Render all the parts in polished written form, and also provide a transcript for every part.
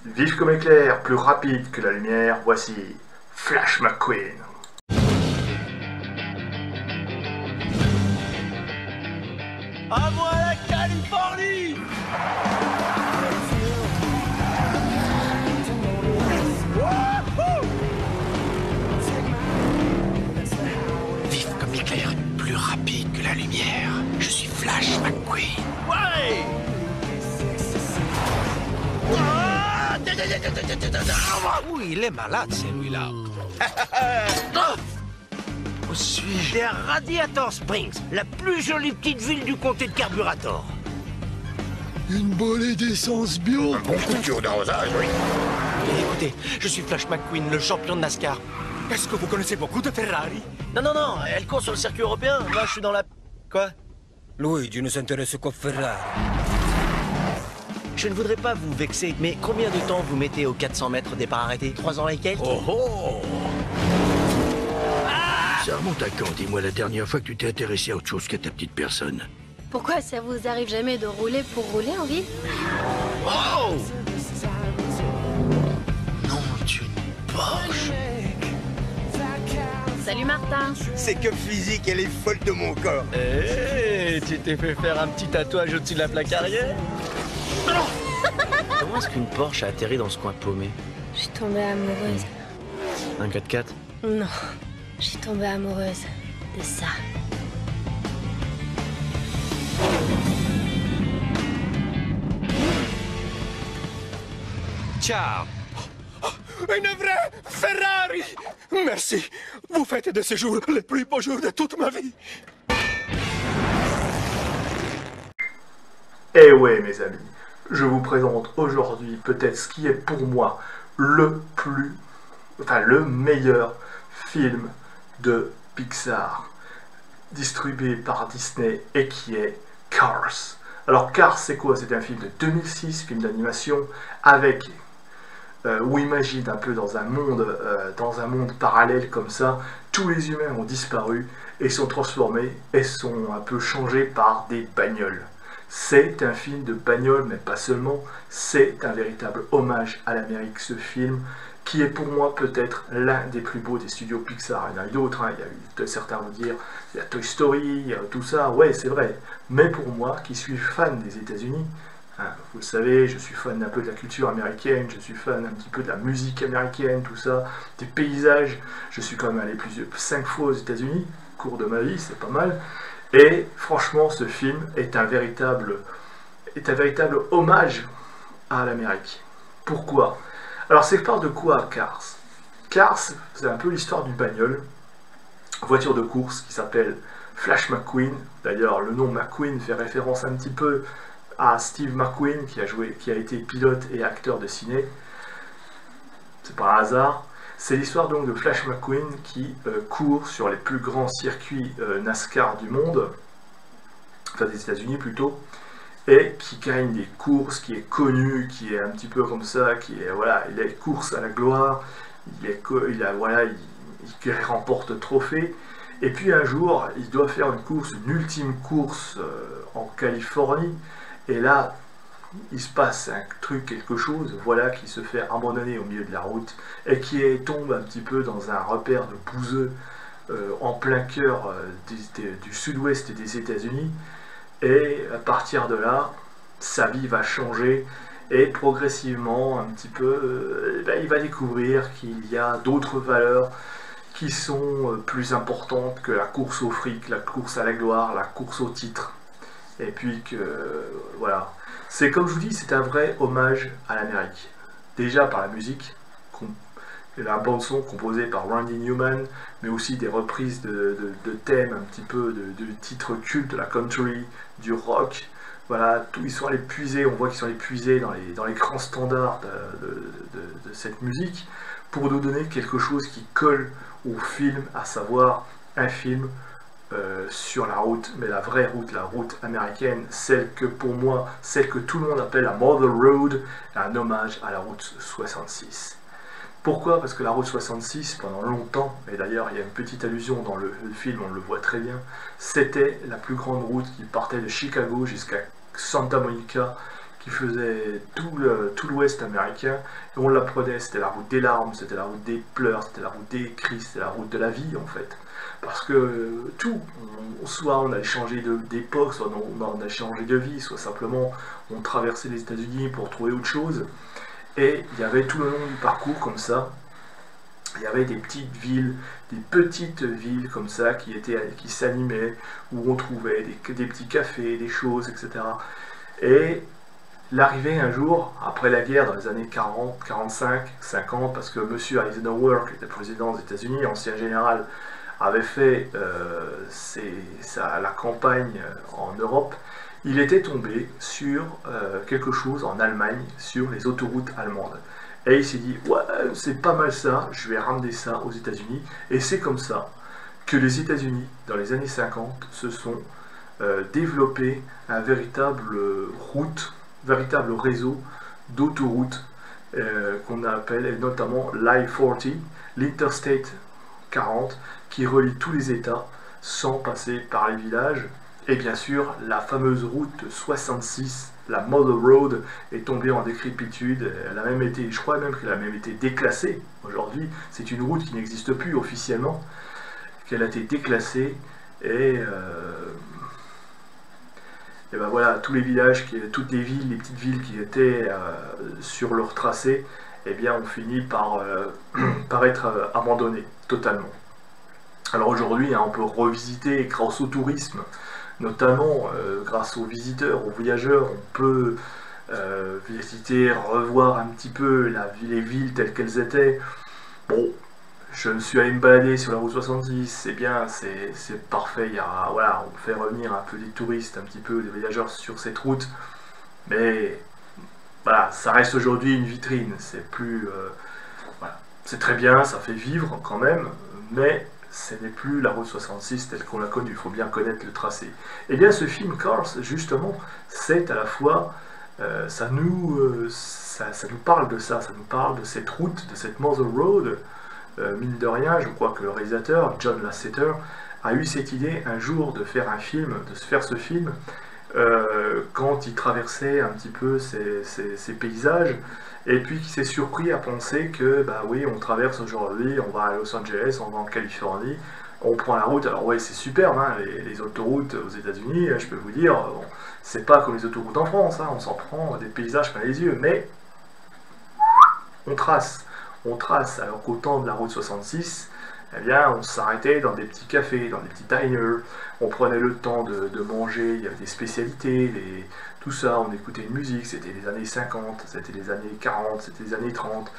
Vif comme éclair, plus rapide que la lumière, voici Flash McQueen. À moi la Californie! Vif comme l'éclair, plus rapide que la lumière. Je suis Flash McQueen. Ouais! Ouh, il est malade celui-là. Où suis-je? C'est à Radiator Springs, la plus jolie petite ville du comté de Carburator. Une bolée d'essence bio. Bon couture d'arrosage, oui. Écoutez, je suis Flash McQueen, le champion de NASCAR. Est-ce que vous connaissez beaucoup de Ferrari? Non, elle court sur le circuit européen. Moi, je suis dans la... Quoi? Luigi ne s'intéresse qu'aux Ferrari. Je ne voudrais pas vous vexer, mais combien de temps vous mettez aux 400 mètres départ arrêté? 3 ans et quelques? Oh. Ça remonte à quand, dis-moi, la dernière fois que tu t'es intéressé à autre chose qu'à ta petite personne? Pourquoi ça vous arrive jamais de rouler pour rouler en ville? Oh! Non, d'une Porsche. Salut Martin. C'est que physique, elle est folle de mon corps. Tu t'es fait faire un petit tatouage au-dessus de la plaque arrière? Comment est-ce qu'une Porsche a atterri dans ce coin paumé? Je suis tombée amoureuse. Un 4x4? Non, je suis tombée amoureuse de ça. Ciao. Une vraie Ferrari. Merci. Vous faites de ces jours les plus beaux jours de toute ma vie. Eh ouais mes amis, je vous présente aujourd'hui peut-être ce qui est pour moi le meilleur film de Pixar, distribué par Disney et qui est Cars. Alors Cars c'est quoi? C'est un film de 2006, film d'animation avec... où imagine un peu dans un monde parallèle comme ça, tous les humains ont disparu et sont transformés et sont un peu changés par des bagnoles. C'est un film de bagnole, mais pas seulement, c'est un véritable hommage à l'Amérique, ce film, qui est pour moi peut-être l'un des plus beaux des studios Pixar. Il y en a eu d'autres, hein. Il y a eu, certains vont dire, il y a Toy Story, il y a tout ça, ouais c'est vrai, mais pour moi, qui suis fan des États-Unis, hein, vous le savez, je suis fan un peu de la culture américaine, je suis fan un petit peu de la musique américaine, tout ça, des paysages, je suis quand même allé 5 fois aux États-Unis, au cours de ma vie, c'est pas mal. Et franchement, ce film est un véritable hommage à l'Amérique. Pourquoi? Alors, c'est part de quoi, Cars? Cars, c'est un peu l'histoire d'une bagnole, voiture de course qui s'appelle Flash McQueen. D'ailleurs, le nom McQueen fait référence un petit peu à Steve McQueen, qui a été pilote et acteur de ciné. C'est pas un hasard. C'est l'histoire donc de Flash McQueen qui court sur les plus grands circuits NASCAR du monde, enfin des États-Unis plutôt, et qui gagne des courses, qui est connu, qui est un petit peu comme ça, qui est voilà, il est course à la gloire, il remporte trophée. Et puis un jour, il doit faire une ultime course en Californie, et là, il se passe quelque chose, voilà, qui se fait abandonner au milieu de la route et qui tombe un petit peu dans un repère de bouseux en plein cœur du sud-ouest des États-Unis. Et à partir de là, sa vie va changer et progressivement, un petit peu, il va découvrir qu'il y a d'autres valeurs qui sont plus importantes que la course au fric, la course à la gloire, la course au titre. Et puis que, voilà. C'est comme je vous dis, c'est un vrai hommage à l'Amérique. Déjà par la musique, la bande-son composée par Randy Newman, mais aussi des reprises de thèmes un petit peu, de titres cultes de la country, du rock. Voilà, ils sont allés puiser, on voit qu'ils sont allés puiser dans les grands standards de cette musique pour nous donner quelque chose qui colle au film, à savoir un film sur la route, mais la vraie route, la route américaine, celle que pour moi, celle que tout le monde appelle la Mother Road, un hommage à la route 66. Pourquoi? Parce que la route 66, pendant longtemps, et d'ailleurs il y a une petite allusion dans le film, on le voit très bien, c'était la plus grande route qui partait de Chicago jusqu'à Santa Monica, qui faisait tout l'ouest américain, et on l'apprenait, c'était la route des larmes, c'était la route des pleurs, c'était la route des cris, c'était la route de la vie en fait. Parce que soit on allait changer d'époque, soit on allait changer de vie, soit simplement on traversait les États-Unis pour trouver autre chose. Et il y avait tout le long du parcours comme ça, il y avait des petites villes comme ça qui s'animaient, où on trouvait des petits cafés, des choses, etc. Et l'arrivée un jour, après la guerre, dans les années 40, 45, 50, parce que M. Eisenhower, qui était président des États-Unis, ancien général, avait fait la campagne en Europe, il était tombé sur quelque chose en Allemagne, sur les autoroutes allemandes. Et il s'est dit, ouais, c'est pas mal ça, je vais ramener ça aux États-Unis. Et c'est comme ça que les États-Unis, dans les années 50, se sont développés un véritable réseau d'autoroutes qu'on appelle notamment l'I-40, l'Interstate 40, qui relie tous les États sans passer par les villages. Et bien sûr, la fameuse route 66, la Mother Road, est tombée en décrépitude. Elle a même été, je crois même qu'elle a même été déclassée. Aujourd'hui, c'est une route qui n'existe plus officiellement, qu'elle a été déclassée. Et ben voilà, tous les villages, toutes les villes, les petites villes qui étaient sur leur tracé, eh bien, ont fini par être abandonnées totalement. Alors aujourd'hui, on peut revisiter grâce au tourisme, notamment grâce aux visiteurs, aux voyageurs, on peut visiter, revoir un petit peu les villes telles qu'elles étaient. Bon, je me suis allé me balader sur la route 70, c'est bien, c'est parfait, voilà, on fait revenir un peu des touristes, un petit peu des voyageurs sur cette route, mais voilà, ça reste aujourd'hui une vitrine, c'est plus... voilà, c'est très bien, ça fait vivre quand même, mais ce n'est plus la route 66 telle qu'on l'a connue, il faut bien connaître le tracé. Et bien ce film Cars, justement, c'est à la fois, ça nous parle de ça nous parle de cette route, de cette Mother Road. Mine de rien, je crois que le réalisateur, John Lasseter, a eu cette idée un jour de faire un film, de se faire ce film, quand il traversait un petit peu ces paysages, et puis qui s'est surpris à penser que, bah oui, on traverse aujourd'hui, on va à Los Angeles, on va en Californie, on prend la route, alors ouais, c'est superbe, hein, les autoroutes aux États-Unis, je peux vous dire, bon, c'est pas comme les autoroutes en France, hein, on s'en prend des paysages plein les yeux, mais on trace, alors qu'au temps de la route 66, eh bien, on s'arrêtait dans des petits cafés, dans des petits diners, on prenait le temps de manger, il y avait des spécialités, tout ça, on écoutait une musique, c'était les années 50, c'était les années 40, c'était les années 30,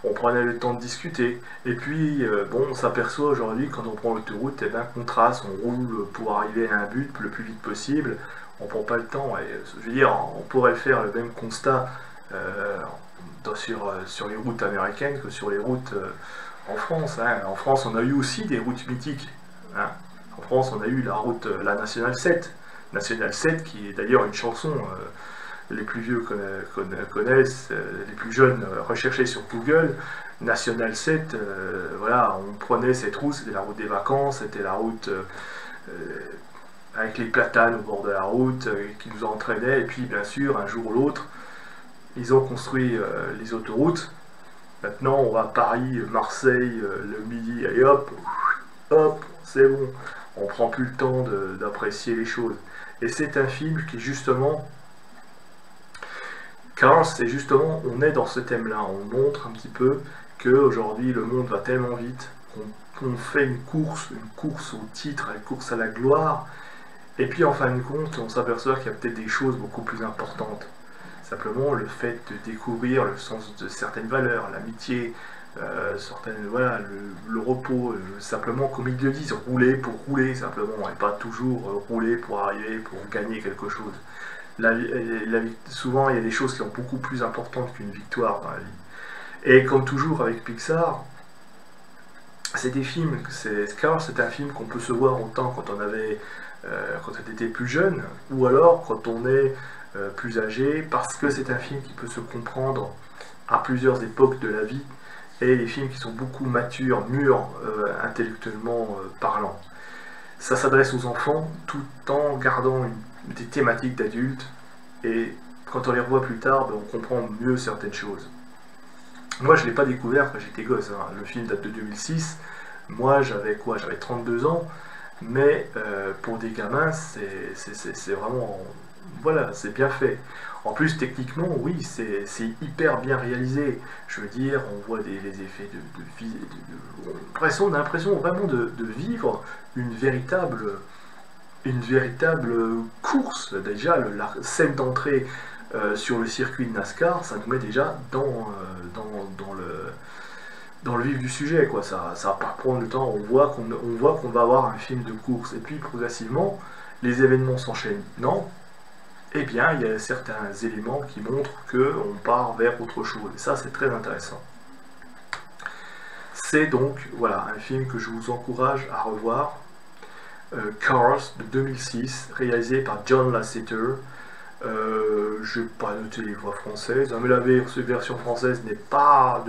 on prenait le temps de discuter, et puis, bon, on s'aperçoit aujourd'hui, quand on prend l'autoroute, eh bien, qu'on trace, on roule pour arriver à un but le plus vite possible, on prend pas le temps, et je veux dire, on pourrait faire le même constat sur les routes américaines que sur les routes en France. Hein. En France, on a eu aussi des routes mythiques. Hein. En France, on a eu la Nationale 7. Nationale 7, qui est d'ailleurs une chanson, les plus vieux connaissent, les plus jeunes recherchés sur Google. Nationale 7, voilà, on prenait cette route, c'était la route des vacances, c'était la route avec les platanes au bord de la route qui nous entraînaient. Et puis, bien sûr, un jour ou l'autre, ils ont construit les autoroutes. Maintenant, on va à Paris, Marseille, le midi, et hop, c'est bon. On prend plus le temps d'apprécier les choses. Et c'est un film qui, justement, Cars, c'est justement, on est dans ce thème-là. On montre un petit peu qu'aujourd'hui, le monde va tellement vite qu'on fait une course au titre, une course à la gloire. Et puis, en fin de compte, on s'aperçoit qu'il y a peut-être des choses beaucoup plus importantes. Simplement le fait de découvrir le sens de certaines valeurs, l'amitié, voilà, le repos, simplement comme ils le disent, rouler pour rouler simplement, et pas toujours rouler pour arriver, pour gagner quelque chose. Souvent il y a des choses qui sont beaucoup plus importantes qu'une victoire dans la vie. Et comme toujours avec Pixar, c'est des films, Cars, c'est un film qu'on peut se voir autant quand on était plus jeune, ou alors quand on est plus âgé, parce que c'est un film qui peut se comprendre à plusieurs époques de la vie, et les films qui sont beaucoup matures, mûrs, intellectuellement parlant. Ça s'adresse aux enfants tout en gardant des thématiques d'adultes, et quand on les revoit plus tard, ben, on comprend mieux certaines choses. Moi, je ne l'ai pas découvert quand j'étais gosse, hein. Le film date de 2006. Moi, j'avais quoi? J'avais 32 ans. Mais pour des gamins, c'est vraiment... Voilà, c'est bien fait. En plus, techniquement, oui, c'est hyper bien réalisé. Je veux dire, on voit les effets de vie. On a l'impression vraiment de vivre une véritable course. Déjà, la scène d'entrée sur le circuit de NASCAR, ça nous met déjà dans le vif du sujet, quoi. Ça va pas prendre le temps. On voit qu'on va avoir un film de course. Et puis, progressivement, les événements s'enchaînent. Non, eh bien, il y a certains éléments qui montrent qu'on part vers autre chose. Et ça, c'est très intéressant. C'est donc, voilà, un film que je vous encourage à revoir. Cars de 2006, réalisé par John Lasseter. Je n'ai pas noté les voix françaises, mais la version française n'est pas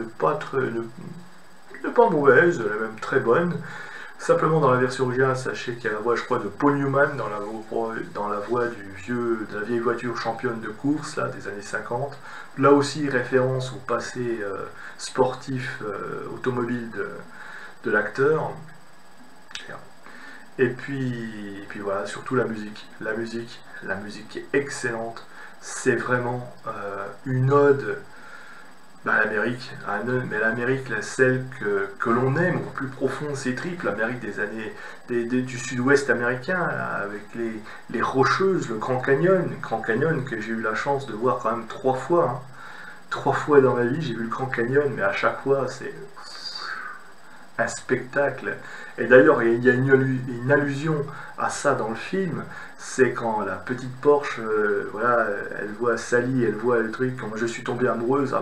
mauvaise, elle est même très bonne. Simplement dans la version originale, sachez qu'il y a la voix, je crois, de Paul Newman dans la voix de la vieille voiture championne de course là, des années 50. Là aussi, référence au passé sportif automobile de l'acteur. Et puis voilà, surtout la musique. La musique est excellente. C'est vraiment une ode à l'Amérique, mais l'Amérique, celle que l'on aime au plus profond de ses tripes, l'Amérique des années du sud-ouest américain, avec les Rocheuses, le Grand Canyon que j'ai eu la chance de voir quand même 3 fois. Hein. 3 fois dans ma vie, j'ai vu le Grand Canyon, mais à chaque fois, c'est un spectacle. Et d'ailleurs, il y a une allusion à ça dans le film, c'est quand la petite Porsche, voilà, elle voit Sally, elle voit le truc, quand je suis tombée amoureuse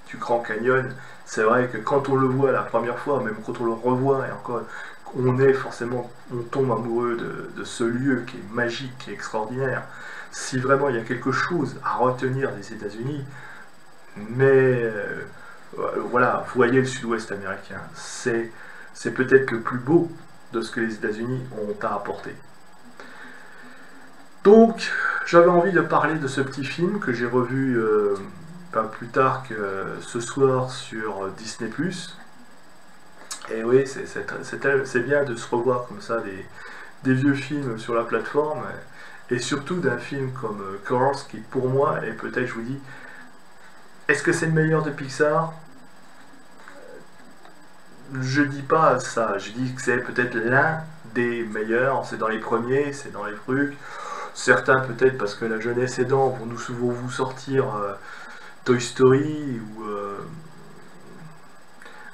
du Grand Canyon. C'est vrai que quand on le voit la première fois, même quand on le revoit, et encore, on tombe amoureux de ce lieu qui est magique, qui est extraordinaire. Si vraiment il y a quelque chose à retenir des États-Unis, mais voilà, voyez le sud-ouest américain, c'est peut-être le plus beau de ce que les États-Unis ont à apporter. Donc, j'avais envie de parler de ce petit film que j'ai revu pas plus tard que ce soir sur Disney+. Et oui, c'est bien de se revoir comme ça des vieux films sur la plateforme, et surtout d'un film comme Cars, qui pour moi, et peut-être je vous dis, est-ce que c'est le meilleur de Pixar? Je dis pas ça, je dis que c'est peut-être l'un des meilleurs, c'est dans les premiers, c'est dans les trucs. Certains peut-être parce que la jeunesse aidant vont vous sortir Toy Story,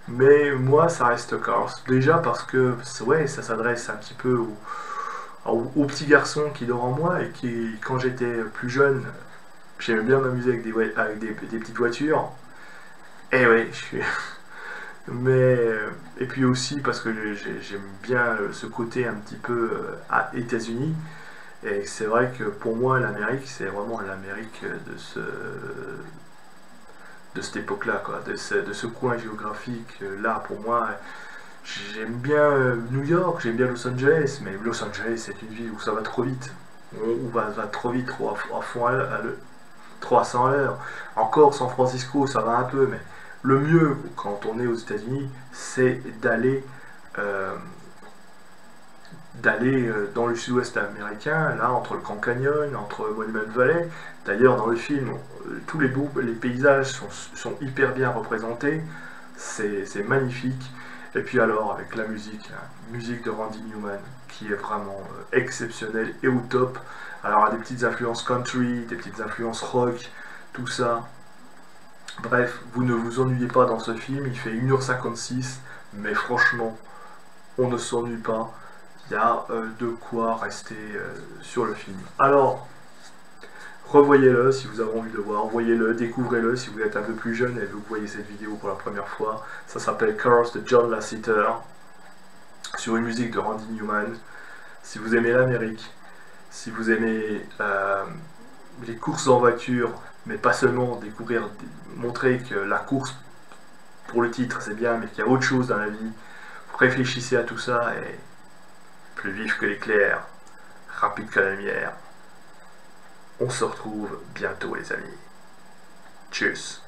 mais moi ça reste Cars. Déjà parce que ouais, ça s'adresse un petit peu aux petits garçons qui dorment en moi, et qui, quand j'étais plus jeune, j'aimais bien m'amuser avec des petites voitures. Et ouais, mais, et puis aussi parce que j'aime bien ce côté un petit peu à États-Unis. Et c'est vrai que pour moi, l'Amérique, c'est vraiment l'Amérique de cette époque-là, quoi, de ce coin géographique. Là, pour moi, j'aime bien New York, j'aime bien Los Angeles, mais Los Angeles, c'est une ville où ça va trop vite. Où va trop vite, trop à fond, 300 à l'heure. Encore San Francisco, ça va un peu, mais le mieux quand on est aux États-Unis, c'est d'aller dans le sud-ouest américain, là, entre le Grand Canyon, entre Monument Valley. D'ailleurs, dans le film, tous les paysages sont hyper bien représentés, c'est magnifique. Et puis alors, avec la musique de Randy Newman, qui est vraiment exceptionnelle et au top. Alors, des petites influences country, des petites influences rock, tout ça. Bref, vous ne vous ennuyez pas dans ce film, il fait 1h56, mais franchement, on ne s'ennuie pas. Il y a de quoi rester sur le film. Alors, revoyez-le si vous avez envie de le voir, voyez-le, découvrez-le si vous êtes un peu plus jeune et vous voyez cette vidéo pour la première fois. Ça s'appelle Cars de John Lasseter, sur une musique de Randy Newman. Si vous aimez l'Amérique, si vous aimez les courses en voiture, mais pas seulement montrer que la course, pour le titre, c'est bien, mais qu'il y a autre chose dans la vie, réfléchissez à tout ça, et plus vif que l'éclair, rapide que la lumière. On se retrouve bientôt les amis. Tchuss.